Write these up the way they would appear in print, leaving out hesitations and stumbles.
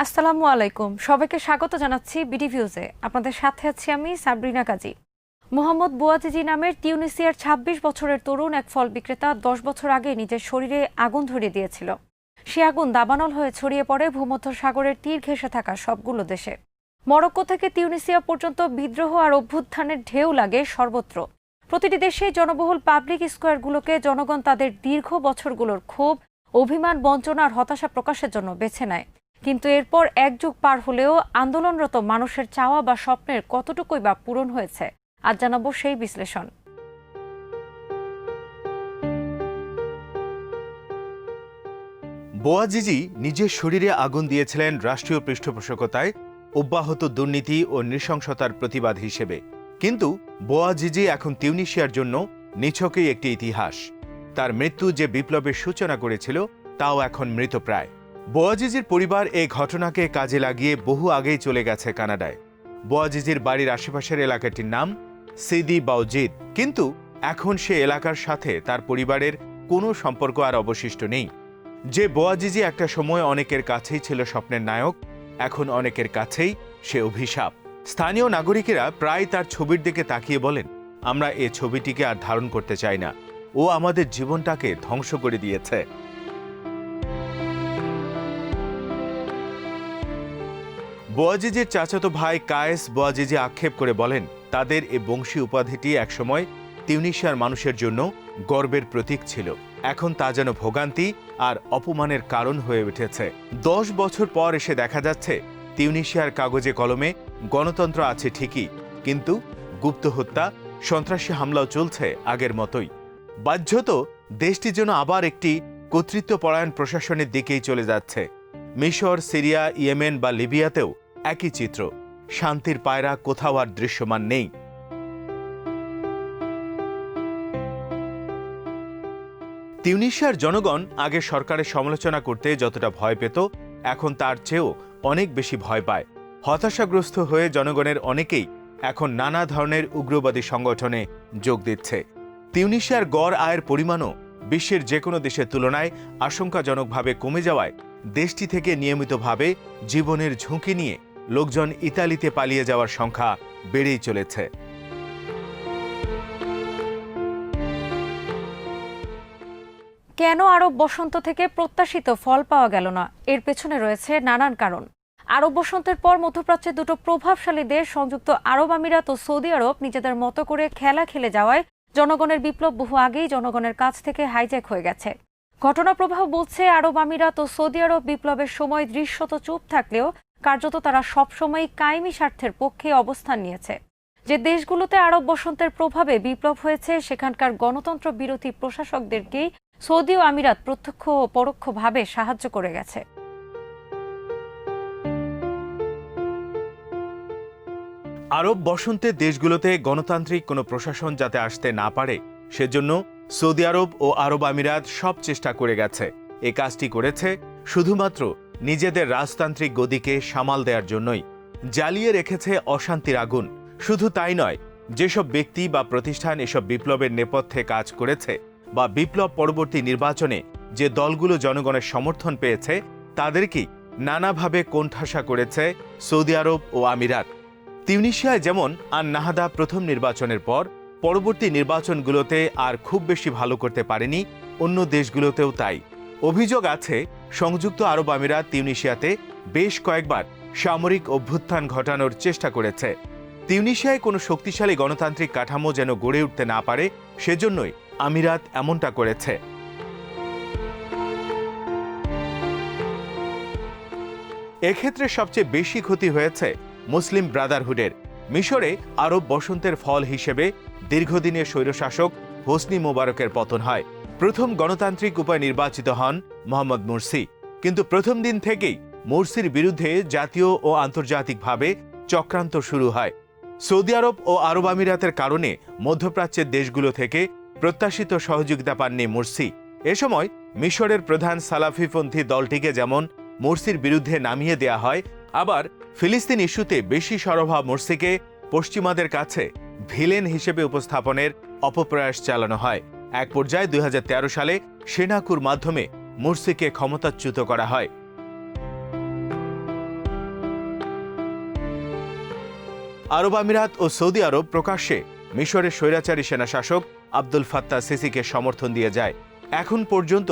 আসসালামু আলাইকুম, সবাইকে স্বাগত জানাচ্ছি বিডি ভিউজে। আপনাদের সাথে আছি আমি সাবরিনা কাজী। মোহাম্মদ বুয়াজিজি নামের তিউনিসিয়ার ২৬ বছরের তরুণ এক ফল বিক্রেতা ১০ বছর আগে নিজের শরীরে আগুন ধরিয়ে দিয়েছিল। সে আগুন দাবানল হয়ে ছড়িয়ে পড়ে ভূমধ্য সাগরের তীর ঘেঁষে থাকা সবগুলো দেশে। মরক্কো থেকে তিউনিসিয়া পর্যন্ত বিদ্রোহ আর অভ্যুত্থানের ঢেউ লাগে সর্বত্র। প্রতিটি দেশে জনবহুল পাবলিক স্কোয়ারগুলোকে জনগণ তাদের দীর্ঘ বছরগুলোর ক্ষোভ, অভিমান, বঞ্চনা আর হতাশা প্রকাশের জন্য বেছে নেয়। কিন্তু এরপর এক যুগ পার হলেও আন্দোলনরত মানুষের চাওয়া বা স্বপ্নের কতটুকুই বা পূরণ হয়েছে, আজ জানাবো সেই বিশ্লেষণ। বোয়াজিজি নিজের শরীরে আগুন দিয়েছিলেন রাষ্ট্রীয় পৃষ্ঠপোষকতায় অব্যাহত দুর্নীতি ও নৃশংসতার প্রতিবাদ হিসেবে। কিন্তু বোয়াজিজি এখন তিউনিসিয়ার জন্য নিছকই একটি ইতিহাস। তার মৃত্যু যে বিপ্লবের সূচনা করেছিল তাও এখন মৃতপ্রায়। বোয়াজিজির পরিবার এই ঘটনাকে কাজে লাগিয়ে বহু আগেই চলে গেছে কানাডায়। বোয়াজিজির বাড়ির আশেপাশের এলাকাটির নাম সিদি বাউজিদ, কিন্তু এখন সে এলাকার সাথে তার পরিবারের কোনো সম্পর্ক আর অবশিষ্ট নেই। যে বোয়াজিজি একটা সময় অনেকের কাছেই ছিল স্বপ্নের নায়ক, এখন অনেকের কাছেই সে অভিশাপ। স্থানীয় নাগরিকেরা প্রায় তার ছবির দিকে তাকিয়ে বলেন, আমরা এ ছবিটিকে আর ধারণ করতে চাই না, ও আমাদের জীবনটাকে ধ্বংস করে দিয়েছে। বোয়াজিজির চাচাতো ভাই কায়েস বোয়াজিজি আক্ষেপ করে বলেন, তাদের এ বংশী উপাধিটি একসময় তিউনিসিয়ার মানুষের জন্য গর্বের প্রতীক ছিল। এখন তা যেন ভোগান্তি আর অপমানের কারণ হয়ে উঠেছে। 10 বছর পর এসে দেখা যাচ্ছে তিউনিসিয়ার কাগজে কলমে গণতন্ত্র আছে ঠিকই, কিন্তু গুপ্ত হত্যা, সন্ত্রাসী হামলাও চলছে আগের মতোই। বাধ্যত দেশটি যেন আবার একটি কর্তৃত্বপরায়ণ প্রশাসনের দিকেই চলে যাচ্ছে। মিশর, সিরিয়া, ইয়েমেন বা লিবিয়াতেও একই চিত্র। শান্তির পায়রা কোথাও আর দৃশ্যমান নেই। তিউনিসিয়ার জনগণ আগে সরকারের সমালোচনা করতে যতটা ভয় পেত, এখন তার চেয়েও অনেক বেশি ভয় পায়। হতাশাগ্রস্ত হয়ে জনগণের অনেকেই এখন নানা ধরনের উগ্রবাদী সংগঠনে যোগ দিচ্ছে। তিউনিসিয়ার গড় আয়ের পরিমাণও বিশ্বের যে কোনো দেশের তুলনায় আশঙ্কাজনকভাবে কমে যাওয়ায় দেশটি থেকে নিয়মিতভাবে জীবনের ঝুঁকি নিয়ে লোকজন ইতালিতে পালিয়ে যাওয়ার সংখ্যা বেড়েই চলেছে। কেন আরব বসন্ত থেকে প্রত্যাশিত ফল পাওয়া গেল না? এর পেছনে রয়েছে নানান কারণ। আরব বসন্তের পর মধ্যপ্রাচ্যের দুটো প্রভাবশালী দেশ সংযুক্ত আরব আমিরাত ও সৌদি আরব নিজেদের মতো করে খেলা খেলে যাওয়ায় জনগণের বিপ্লব বহু আগেই জনগণের কাছ থেকে হাইজ্যাক হয়ে গেছে। ঘটনা প্রবাহ বলছে, আরব আমিরাত ও সৌদি আরব বিপ্লবের সময় দৃশ্যত চুপ থাকলেও কার্যত তারা সবসময় কায়েমি স্বার্থের পক্ষে অবস্থান নিয়েছে। যে দেশগুলোতে আরব বসন্তের প্রভাবে বিপ্লব হয়েছে সেখানকার গণতন্ত্র বিরোধী প্রশাসকদেরকেই সৌদি ও আমিরাত প্রত্যক্ষ ও পরোক্ষভাবে সাহায্য করে গেছে। আরব বসন্তের দেশগুলোতে গণতান্ত্রিক কোনো প্রশাসন যাতে আসতে না পারে সেজন্য সৌদি আরব ও আরব আমিরাত সব চেষ্টা করে গেছে। এ কাজটি করেছে শুধুমাত্র নিজেদের রাজতান্ত্রিক গদিকে সামাল দেওয়ার জন্যই। জ্বালিয়ে রেখেছে অশান্তির আগুন। শুধু তাই নয়, যেসব ব্যক্তি বা প্রতিষ্ঠান এসব বিপ্লবের নেপথ্যে কাজ করেছে বা বিপ্লব পরবর্তী নির্বাচনে যে দলগুলো জনগণের সমর্থন পেয়েছে তাদেরকেই নানাভাবে কোণঠাসা করেছে সৌদি আরব ও আমিরাত। তিউনিসিয়ায় যেমন আন নাহাদা প্রথম নির্বাচনের পর পরবর্তী নির্বাচনগুলোতে আর খুব বেশি ভালো করতে পারেনি, অন্য দেশগুলোতেও তাই। অভিযোগ আছে সংযুক্ত আরব আমিরাত তিউনিসিয়াতে বেশ কয়েকবার সামরিক অভ্যুত্থান ঘটানোর চেষ্টা করেছে। তিউনিসিয়ায় কোনো শক্তিশালী গণতান্ত্রিক কাঠামো যেন গড়ে উঠতে না পারে সেজন্যই আমিরাত এমনটা করেছে। এক্ষেত্রে সবচেয়ে বেশি ক্ষতি হয়েছে মুসলিম ব্রাদারহুডের। মিশরে আরব বসন্তের ফল হিসেবে দীর্ঘদিনের স্বৈরশাসক হোসনি মোবারকের পতন হয়। প্রথম গণতান্ত্রিক উপায়ে নির্বাচিত হন মোহাম্মদ মুরসি, কিন্তু প্রথম দিন থেকেই মুরসির বিরুদ্ধে জাতীয় ও আন্তর্জাতিকভাবে চক্রান্ত শুরু হয়। সৌদি আরব ও আরব আমিরাতের কারণে মধ্যপ্রাচ্যের দেশগুলো থেকে প্রত্যাশিত সহযোগিতা পাননি মুরসি। এ সময় মিশরের প্রধান সালাফিপন্থী দলটিকে যেমন মুরসির বিরুদ্ধে নামিয়ে দেয়া হয়, আবার ফিলিস্তিন ইস্যুতে বেশি সরব মুরসিকে পশ্চিমাদের কাছে ভিলেন হিসেবে উপস্থাপনের অপপ্রয়াস চালানো হয়। এক পর্যায়ে 2013 সালে সেনাকুর মাধ্যমে মুরসিকে ক্ষমতাচ্যুত করা হয়। আরব আমিরাত ও সৌদি আরব প্রকাশ্যে মিশরের স্বৈরাচারী সেনাশাসক আব্দুল ফাত্তাহ সিসিকে সমর্থন দিয়ে যায়। এখন পর্যন্ত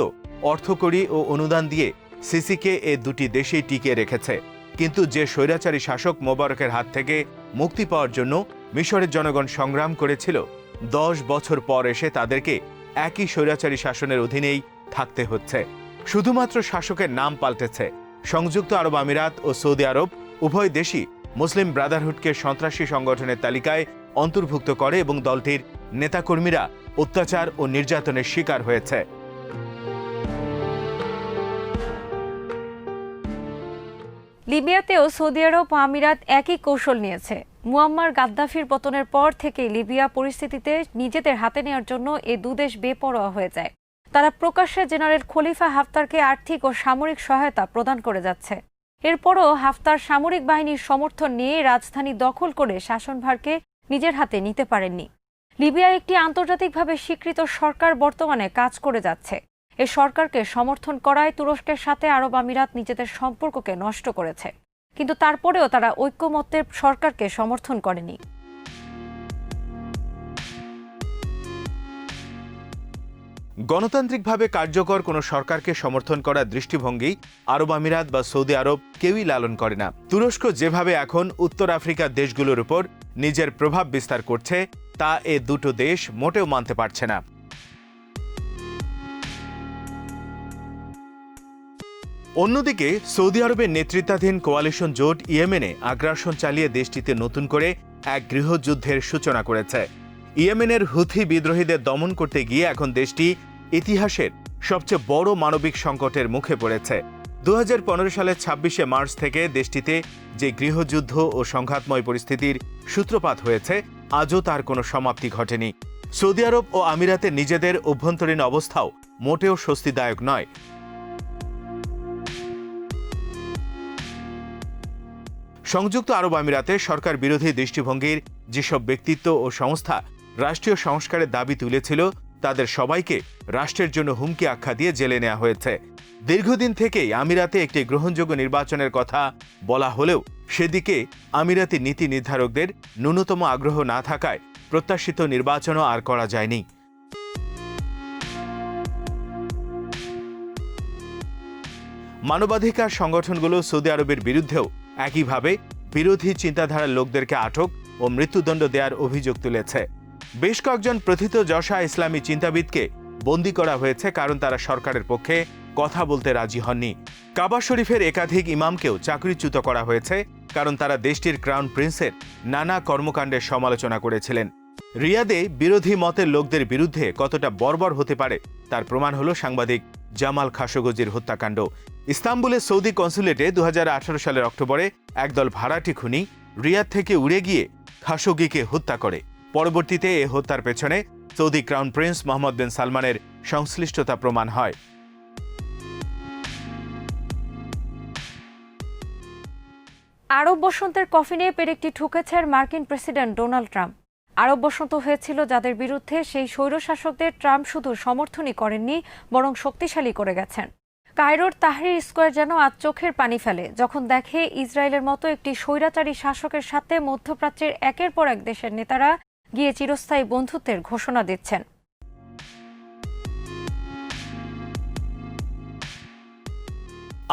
অর্থকড়ি ও অনুদান দিয়ে সিসিকে এ দুটি দেশেই টিকিয়ে রেখেছে। কিন্তু যে স্বৈরাচারী শাসক মোবারকের হাত থেকে মুক্তি পাওয়ার জন্য মিশরের জনগণ সংগ্রাম করেছিল, 10 বছর পর এসে তাদেরকে একই স্বৈরাচারী শাসনের অধীনেই থাকতে হচ্ছে। শুধুমাত্র শাসকের নাম পাল্টেছে। সংযুক্ত আরব আমিরাত ও সৌদি আরব উভয় দেশই মুসলিম ব্রাদারহুডকে সন্ত্রাসী সংগঠনের তালিকায় অন্তর্ভুক্ত করে এবং দলটির নেতাকর্মীরা অত্যাচার ও নির্যাতনের শিকার হয়েছে। লিবিয়াতেও সৌদি আরব ও আমিরাত একই কৌশল নিয়েছে। মুয়াম্মার গাদ্দাফির পতনের পর থেকে লিবিয়া পরিস্থিতিতে নিজেদের হাতে নেওয়ার জন্য এ দুদেশ বেপরোয়া হয়ে যায়। তারা প্রকাশ্যে জেনারেল খলিফা হাফতারকে আর্থিক ও সামরিক সহায়তা প্রদান করে যাচ্ছে। এরপরও হাফতার সামরিক বাহিনীর সমর্থন নিয়ে রাজধানী দখল করে শাসনভারকে নিজের হাতে নিতে পারেননি। লিবিয়া একটি আন্তর্জাতিকভাবে স্বীকৃত সরকার বর্তমানে কাজ করে যাচ্ছে। এ সরকারকে সমর্থন করায় তুরস্কের সাথে আরব আমিরাত নিজেদের সম্পর্ককে নষ্ট করেছে, কিন্তু তারপরেও তারা ঐক্যমত্যের সরকারকে সমর্থন করেনি। গণতান্ত্রিকভাবে কার্যকর কোনো সরকারকে সমর্থন করার দৃষ্টিভঙ্গি আরব আমিরাত বা সৌদি আরব কেউই লালন করে না। তুরস্ক যেভাবে এখন উত্তর আফ্রিকার দেশগুলোর উপর নিজের প্রভাব বিস্তার করছে, তা এ দুটো দেশ মোটেও মানতে পারছে না। অন্যদিকে সৌদি আরবের নেতৃত্বাধীন কোয়ালিশন জোট ইয়েমেনে আগ্রাসন চালিয়ে দেশটিতে নতুন করে এক গৃহযুদ্ধের সূচনা করেছে। ইয়েমেনের হুথি বিদ্রোহীদের দমন করতে গিয়ে এখন দেশটি ইতিহাসের সবচেয়ে বড় মানবিক সংকটের মুখে পড়েছে। 2015 সালের 26শে মার্চ থেকে দেশটিতে যে গৃহযুদ্ধ ও সংঘাতময় পরিস্থিতির সূত্রপাত হয়েছে, আজও তার কোনো সমাপ্তি ঘটেনি। সৌদি আরব ও আমিরাতের নিজেদের অভ্যন্তরীণ অবস্থাও মোটেও স্বস্তিদায়ক নয়। সংযুক্ত আরব আমিরাতে সরকার বিরোধী দৃষ্টিভঙ্গির যেসব ব্যক্তিত্ব ও সংস্থা রাষ্ট্রীয় সংস্কারের দাবি তুলেছিল, তাদের সবাইকে রাষ্ট্রের জন্য হুমকি আখ্যা দিয়ে জেলে নেওয়া হয়েছে। দীর্ঘদিন থেকেই আমিরাতে একটি গ্রহণযোগ্য নির্বাচনের কথা বলা হলেও সেদিকে আমিরাতি নীতি নির্ধারকদের ন্যূনতম আগ্রহ না থাকায় প্রত্যাশিত নির্বাচনও আর করা যায়নি। মানবাধিকার সংগঠনগুলো সৌদি আরবের বিরুদ্ধেও একইভাবে বিরোধী চিন্তাধারার লোকদেরকে আটক ও মৃত্যুদণ্ড দেওয়ার অভিযোগ তুলেছে। বেশ কয়েকজন প্রথিতযশা ইসলামী চিন্তাবিদকে বন্দী করা হয়েছে, কারণ তারা সরকারের পক্ষে কথা বলতে রাজি হননি। কাবা শরীফের একাধিক ইমামকেও চাকরিচ্যুত করা হয়েছে, কারণ তারা দেশটির ক্রাউন প্রিন্সের নানা কর্মকাণ্ডের সমালোচনা করেছিলেন। রিয়াদে বিরোধী মতের লোকদের বিরুদ্ধে কতটা বর্বর হতে পারে তার প্রমাণ হলো সাংবাদিক জামাল খাশোগির হত্যাকাণ্ড। ইস্তাম্বুলের সৌদি কনসুলেটে 2018 সালের অক্টোবরে একদল ভাড়াটি খুনি রিয়াদ থেকে উড়ে গিয়ে খাশোগিকে হত্যা করে। পরবর্তীতে এ হত্যার পেছনে সৌদি ক্রাউন প্রিন্স মোহাম্মদ বিন সালমানের সংশ্লিষ্টতা প্রমাণ হয়। আরব বসন্তের কফিনে পেরেকটি ঠুকেছেন মার্কিন প্রেসিডেন্ট ডোনাল্ড ট্রাম্প। আরব বসন্ত হয়েছিল যাদের বিরুদ্ধে, সেই স্বৈরশাসকদের ট্রাম্প শুধু সমর্থনই করেননি, বরং শক্তিশালী করে গেছেন। কায়রোর তাহরির স্কোয়ার যেন আজ চোখের পানি ফেলে যখন দেখে ইসরায়েলের মতো একটি স্বৈরাচারী শাসকের সাথে মধ্যপ্রাচ্যের একের পর এক দেশের নেতারা গিয়ে চিরস্থায়ী বন্ধুত্বের ঘোষণা দিচ্ছেন।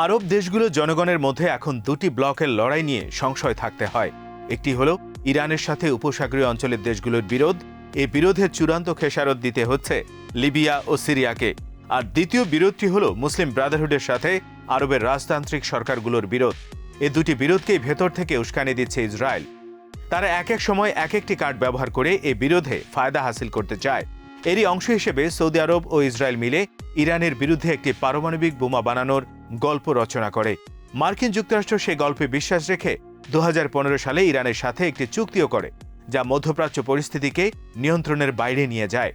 আরব দেশগুলো জনগণের মধ্যে এখন দুটি ব্লকের লড়াই নিয়ে সংশয় থাকতে হয়। একটি হলো ইরানের সাথে উপসাগরীয় অঞ্চলের দেশগুলোর বিরোধ। এই বিরোধের চূড়ান্ত খেসারত দিতে হচ্ছে লিবিয়া ও সিরিয়াকে। আর দ্বিতীয় বিরোধটি হলো মুসলিম ব্রাদারহুডের সাথে আরবের রাজতান্ত্রিক সরকারগুলোর বিরোধ। এই দুটি বিরোধকেই ভেতর থেকে উস্কানি দিচ্ছে ইসরায়েল। তারা এক এক সময় এক একটি কার্ড ব্যবহার করে এই বিরোধে ফায়দা হাসিল করতে চায়। এরই অংশ হিসেবে সৌদি আরব ও ইসরায়েল মিলে ইরানের বিরুদ্ধে একটি পারমাণবিক বোমা বানানোর গল্প রচনা করে। মার্কিন যুক্তরাষ্ট্র সে গল্পে বিশ্বাস রেখে 2015 সালে ইরানের সাথে একটি চুক্তিও করে, যা মধ্যপ্রাচ্য পরিস্থিতিকে নিয়ন্ত্রণের বাইরে নিয়ে যায়।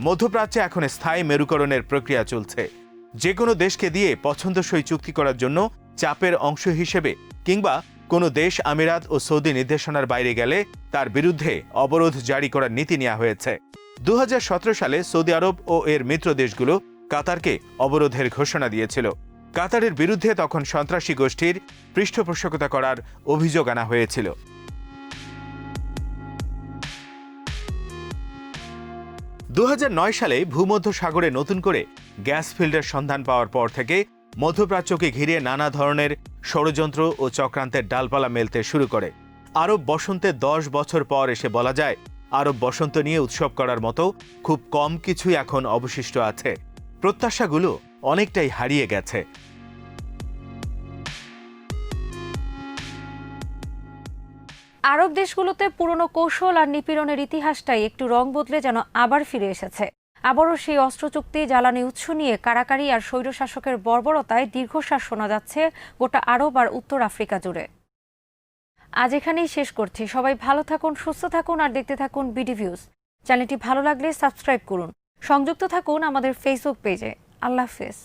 মধ্যপ্রাচ্যে এখন স্থায়ী মেরুকরণের প্রক্রিয়া চলছে। যে কোনো দেশকে দিয়ে পছন্দসই চুক্তি করার জন্য চাপের অংশ হিসেবে কিংবা কোনো দেশ আমিরাত ও সৌদি নির্দেশনার বাইরে গেলে তার বিরুদ্ধে অবরোধ জারি করার নীতি নেওয়া হয়েছে। 2017 সালে সৌদি আরব ও এর মিত্র দেশগুলো কাতারকে অবরোধের ঘোষণা দিয়েছিল। কাতারের বিরুদ্ধে তখন সন্ত্রাসী গোষ্ঠীর পৃষ্ঠপোষকতা করার অভিযোগ আনা হয়েছিল। 2009 সালে ভূমধ্যসাগরে নতুন করে গ্যাস ফিল্ডের সন্ধান পাওয়ার পর থেকে মধ্যপ্রাচ্যকে ঘিরে নানা ধরনের ষড়যন্ত্র ও চক্রান্তের ডালপালা মেলতে শুরু করে। আরব বসন্তে 10 বছর পর এসে বলা যায়, আরব বসন্ত নিয়ে উৎসব করার মতো খুব কম কিছুই এখন অবশিষ্ট আছে। প্রত্যাশাগুলো অনেকটাই হারিয়ে গেছে। আরব দেশগুলোতে পুরনো কৌশল আর নিপীড়নের ইতিহাসটাই একটু রং বদলে যেন আবার ফিরে এসেছে। আবারও সেই অস্ত্র চুক্তি, জ্বালানি উৎস নিয়ে কারাকারি আর স্বৈরশাসকের বর্বরতায় দীর্ঘশ্বাস শোনা যাচ্ছে গোটা আরব আর উত্তর আফ্রিকা জুড়ে। আজ এখানেই শেষ করছি। সবাই ভালো থাকুন, সুস্থ থাকুন আর দেখতে থাকুন বিডি ভিউজ। চ্যানেলটি ভালো লাগলে সাবস্ক্রাইব করুন। সংযুক্ত থাকুন আমাদের ফেসবুক পেজে। আল্লাহ হাফেজ।